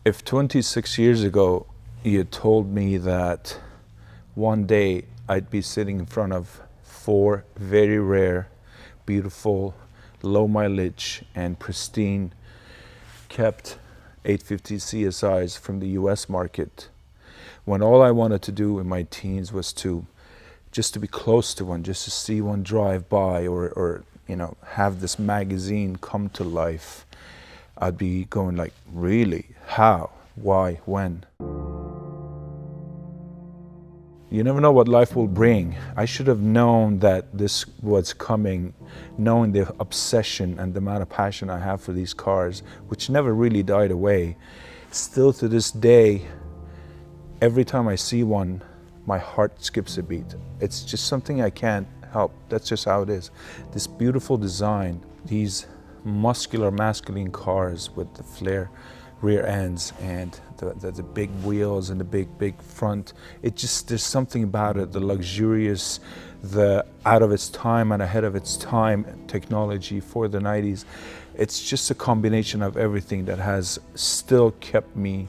If 26 years ago you had told me that one day I'd be sitting in front of 4 very rare, beautiful, low mileage and pristine kept 850 CSIs from the US market, when all I wanted to do in my teens was just to be close to one, just to see one drive by, or have this magazine come to life, I'd be going like, really? How? Why? When? You never know what life will bring. I should have known that this was coming, knowing the obsession and the amount of passion I have for these cars, which never really died away. Still to this day, every time I see one, my heart skips a beat. It's just something I can't help. That's just how it is. This beautiful design, these muscular, masculine cars with the flare rear ends and the big wheels and the big front. There's something about it, the luxurious, the out of its time and ahead of its time technology for the 90s. It's just a combination of everything that has still kept me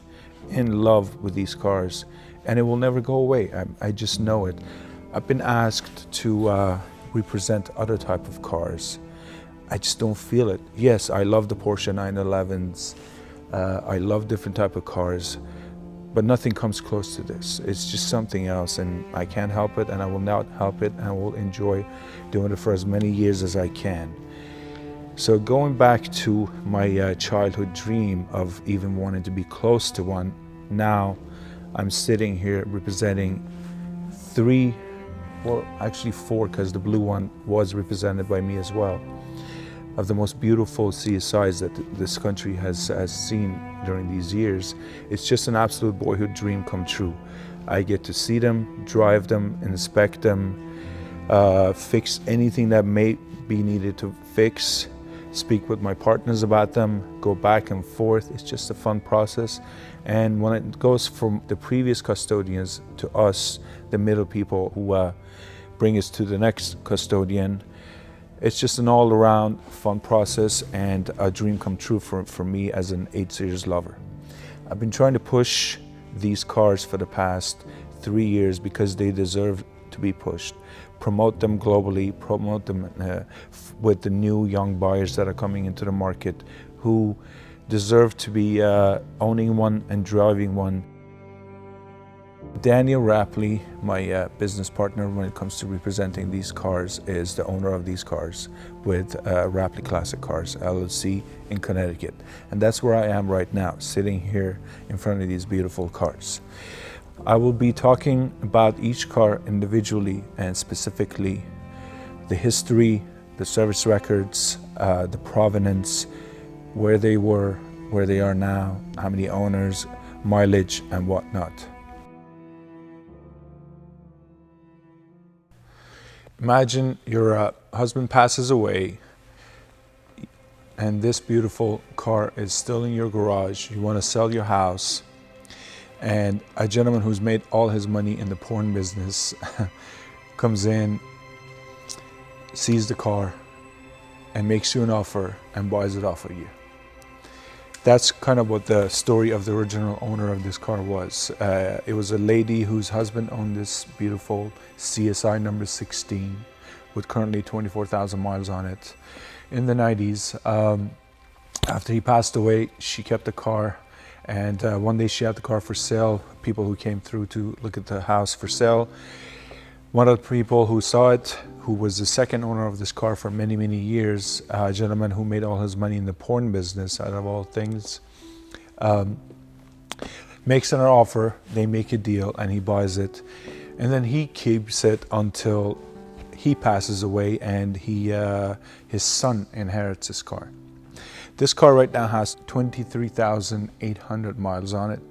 in love with these cars, and it will never go away. I just know it. I've been asked to represent other type of cars. I just don't feel it. Yes, I love the Porsche 911s. I love different type of cars, but nothing comes close to this. It's just something else, and I can't help it, and I will not help it, and I will enjoy doing it for as many years as I can. So going back to my childhood dream of even wanting to be close to one, now I'm sitting here representing 3, well actually 4, because the blue one was represented by me as well, of the most beautiful CSIs that this country has seen during these years. It's just an absolute boyhood dream come true. I get to see them, drive them, inspect them, fix anything that may be needed to fix, speak with my partners about them, go back and forth. It's just a fun process. And when it goes from the previous custodians to us, the middle people who bring us to the next custodian, it's just an all-around fun process and a dream come true for me as an 8 Series lover. I've been trying to push these cars for the past 3 years because they deserve to be pushed. Promote them globally, promote them with the new young buyers that are coming into the market who deserve to be owning one and driving one. Daniel Rapley, my business partner when it comes to representing these cars, is the owner of these cars with Rapley Classic Cars LLC in Connecticut. And that's where I am right now, sitting here in front of these beautiful cars. I will be talking about each car individually and specifically the history, the service records, the provenance, where they were, where they are now, how many owners, mileage, and whatnot. Imagine your husband passes away and this beautiful car is still in your garage. You want to sell your house, and a gentleman who's made all his money in the porn business comes in, sees the car, and makes you an offer and buys it off of you. That's kind of what the story of the original owner of this car was. It was a lady whose husband owned this beautiful CSI number 16 with currently 24,000 miles on it. In the 90s, after he passed away, she kept the car, and one day she had the car for sale. People who came through to look at the house for sale, one of the people who saw it, who was the second owner of this car for many, many years, a gentleman who made all his money in the porn business, out of all things, makes an offer, they make a deal, and he buys it. And then he keeps it until he passes away and his son inherits this car. This car right now has 23,800 miles on it.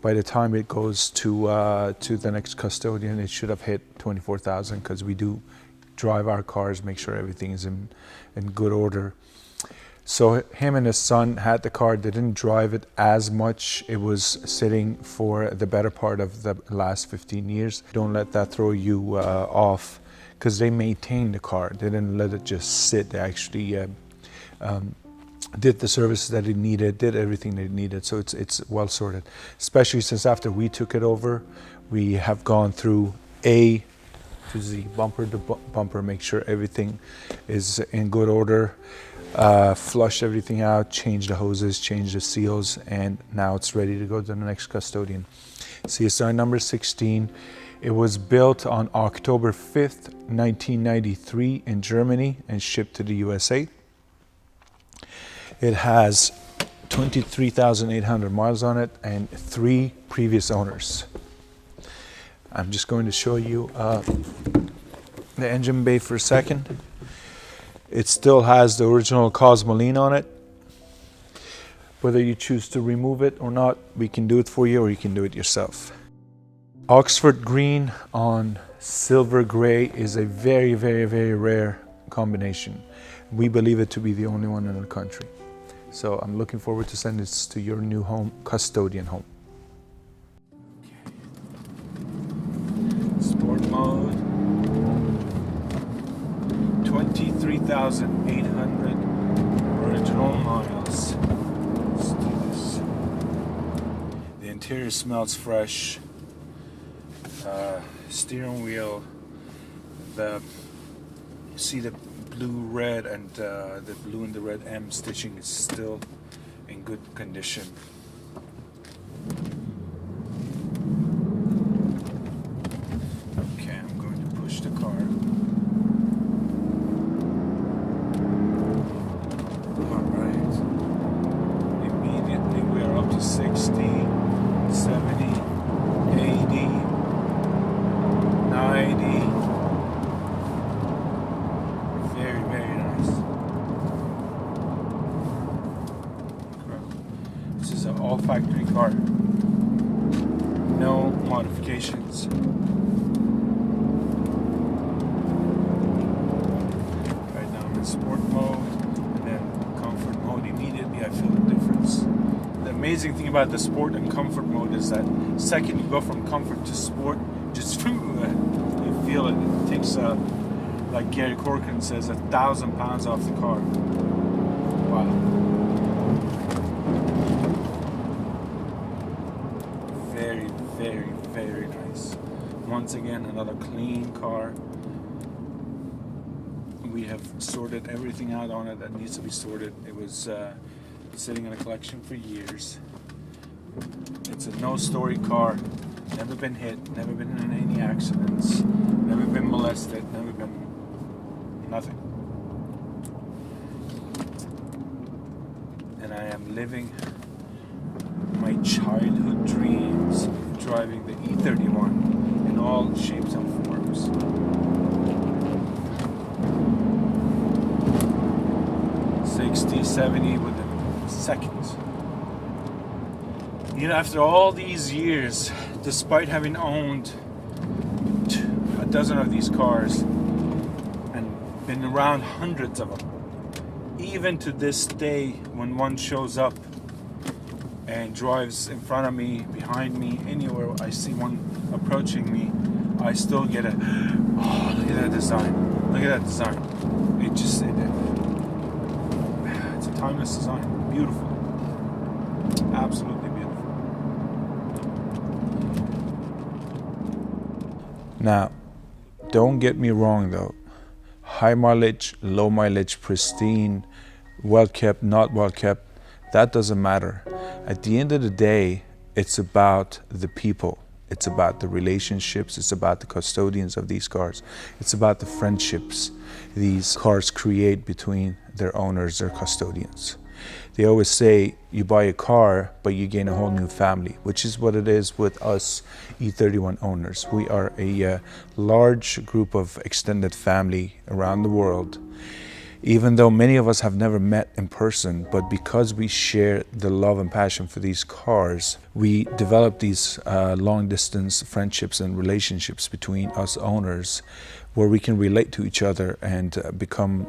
By the time it goes to the next custodian, it should have hit 24,000, because we do drive our cars, make sure everything is in good order. So him and his son had the car. They didn't drive it as much. It was sitting for the better part of the last 15 years. Don't let that throw you off, because they maintained the car. They didn't let it just sit. They actually did the services that it needed, did everything that it needed. So it's well sorted, especially since after we took it over, we have gone through A to Z, bumper to bumper, make sure everything is in good order, flush everything out, change the hoses, change the seals, and now it's ready to go to the next custodian. CSR number 16. It was built on October 5th, 1993 in Germany and shipped to the USA. It has 23,800 miles on it and 3 previous owners. I'm just going to show you the engine bay for a second. It still has the original Cosmoline on it. Whether you choose to remove it or not, we can do it for you or you can do it yourself. Oxford green on silver gray is a very, very, very rare combination. We believe it to be the only one in the country. So I'm looking forward to sending this to your new home, custodian home. Sport mode. 23,800 original miles. Let's do this. The interior smells fresh. Steering wheel. You see the blue, red, and the blue and the red M stitching is still in good condition. Okay, I'm going to push the car. Alright. Immediately we are up to 60, 70, 80, 90. Very, very nice. This is an all factory car. No modifications. Right now I'm in sport mode and then comfort mode. Immediately I feel the difference. The amazing thing about the sport and comfort mode is that second you go from comfort to sport, just you feel it. It takes like Gary Corcoran says, 1,000 pounds off the car. Wow. Very, very, very nice. Once again, another clean car. We have sorted everything out on it that needs to be sorted. It was sitting in a collection for years. It's a no-story car. Never been hit, never been in any accidents, never been molested, never been nothing. And I am living my childhood dreams of driving the E31 in all shapes and forms. $60, $70 within seconds. You know, after all these years, despite having owned a dozen of these cars and been around hundreds of them, even to this day, when one shows up and drives in front of me, behind me, anywhere I see one approaching me, I still get a, oh, look at that design. Look at that design. It's a timeless design. Beautiful. Absolutely beautiful. Now, don't get me wrong though. High mileage, low mileage, pristine, well kept, not well kept, that doesn't matter. At the end of the day, it's about the people. It's about the relationships. It's about the custodians of these cars. It's about the friendships these cars create between their owners, their custodians. They always say you buy a car, but you gain a whole new family, which is what it is with us E31 owners. We are a large group of extended family around the world. Even though many of us have never met in person, but because we share the love and passion for these cars, we develop these long-distance friendships and relationships between us owners where we can relate to each other and become,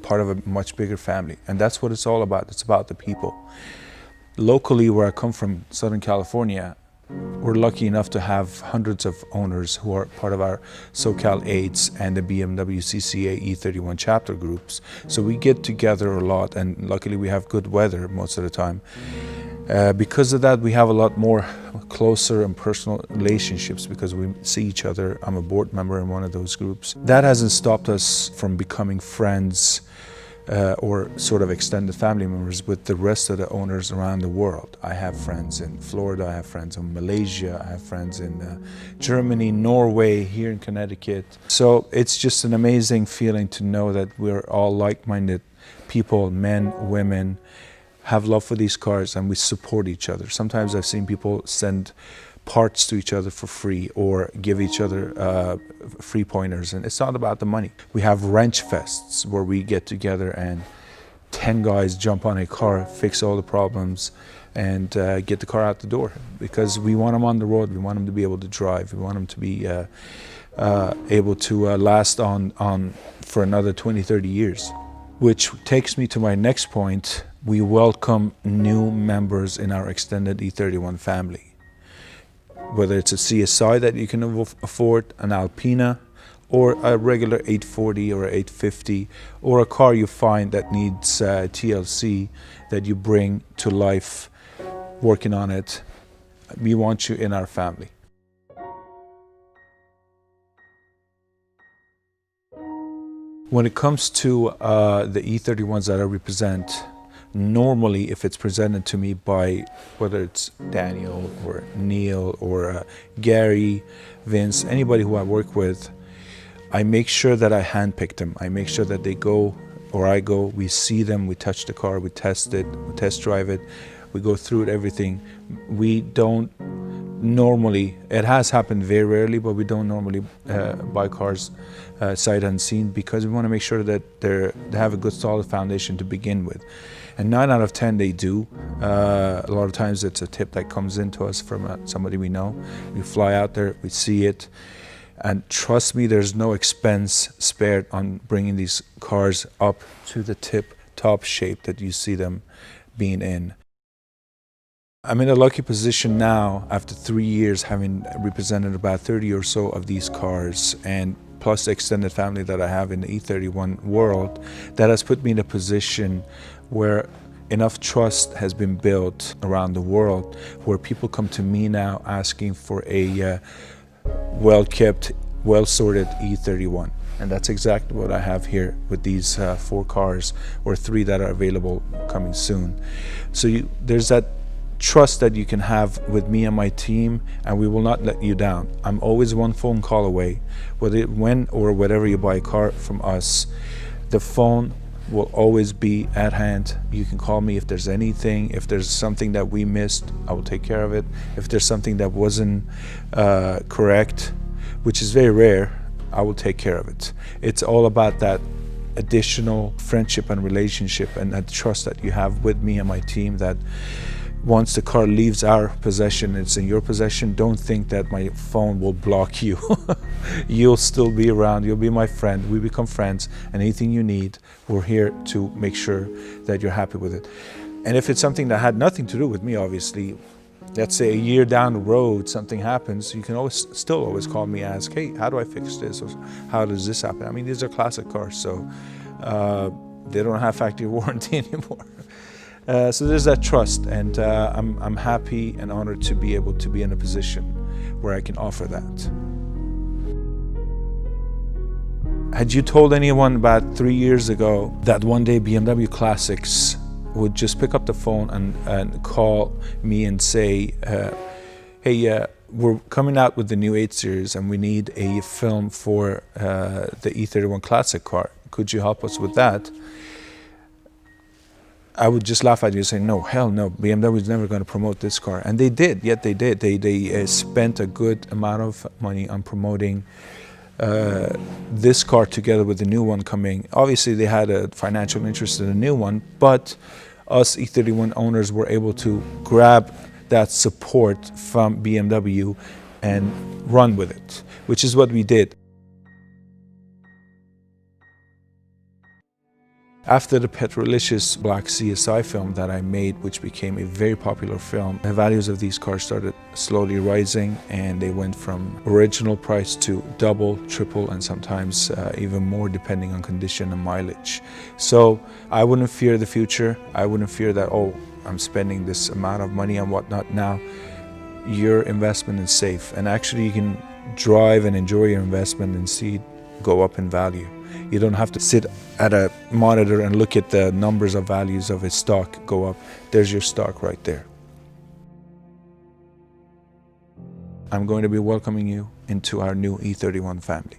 part of a much bigger family. And that's what it's all about. It's about the people. Locally, where I come from, Southern California, We're lucky enough to have hundreds of owners who are part of our SoCal 8s and the BMW CCA E31 chapter groups. So we get together a lot, and luckily we have good weather most of the time. Because of that, we have a lot more closer and personal relationships because we see each other. I'm a board member in one of those groups. That hasn't stopped us from becoming friends or sort of extended family members with the rest of the owners around the world. I have friends in Florida, I have friends in Malaysia, I have friends in Germany, Norway, here in Connecticut. So it's just an amazing feeling to know that we're all like-minded people, men, women, have love for these cars, and we support each other. Sometimes I've seen people send parts to each other for free or give each other free pointers, and it's not about the money. We have wrench fests where we get together and 10 guys jump on a car, fix all the problems, and get the car out the door, because we want them on the road. We want them to be able to drive. We want them to be able to last on for another 20-30 years. Which takes me to my next point. We welcome new members in our extended E31 family. Whether it's a CSI that you can afford, an Alpina, or a regular 840 or 850, or a car you find that needs TLC that you bring to life, working on it, we want you in our family. When it comes to the E31s that I represent, normally if it's presented to me by whether it's Daniel or Neil or Gary, Vince, anybody who I work with, I make sure that I handpick them. I make sure that they go, or I go, we see them, we touch the car, we test it, we test drive it, we go through it, everything. We don't normally, it has happened very rarely, but we don't normally buy cars sight unseen, because we want to make sure that they have a good solid foundation to begin with. And 9 out of 10 they do. A lot of times it's a tip that comes into us from somebody we know. We fly out there, we see it, and trust me, there's no expense spared on bringing these cars up to the tip-top shape that you see them being in. I'm in a lucky position now, after 3 years, having represented about 30 or so of these cars, and plus the extended family that I have in the E31 world, that has put me in a position where enough trust has been built around the world, where people come to me now asking for a well-kept, well-sorted E31. And that's exactly what I have here with these 4 cars, or 3 that are available coming soon. So there's that trust that you can have with me and my team, and we will not let you down. I'm always one phone call away. When or whatever you buy a car from us, the phone will always be at hand. You can call me if there's anything. If there's something that we missed, I will take care of it. If there's something that wasn't correct, which is very rare, I will take care of it. It's all about that additional friendship and relationship and that trust that you have with me and my team, that once the car leaves our possession, it's in your possession, don't think that my phone will block you. You'll still be around, you'll be my friend, we become friends, and anything you need, we're here to make sure that you're happy with it. And if it's something that had nothing to do with me, obviously, let's say a year down the road, something happens, you can still always call me and ask, hey, how do I fix this? Or how does this happen? I mean, these are classic cars, so they don't have factory warranty anymore. So there's that trust, and I'm happy and honored to be able to be in a position where I can offer that. Had you told anyone about 3 years ago that one day BMW Classics would just pick up the phone and call me and say, hey, we're coming out with the new 8 Series and we need a film for the E31 Classic car. Could you help us with that? I would just laugh at you and say, no, hell no, BMW is never going to promote this car. And they did, yet they did. They spent a good amount of money on promoting this car together with the new one coming. Obviously, they had a financial interest in the new one, but us E31 owners were able to grab that support from BMW and run with it, which is what we did. After the Petrolicious Black CSI film that I made, which became a very popular film, the values of these cars started slowly rising, and they went from original price to double, triple, and sometimes even more depending on condition and mileage. So I wouldn't fear the future. I wouldn't fear that, oh, I'm spending this amount of money and whatnot now. Your investment is safe, and actually you can drive and enjoy your investment and see it go up in value. You don't have to sit at a monitor and look at the numbers of values of a stock go up. There's your stock right there. I'm going to be welcoming you into our new E31 family.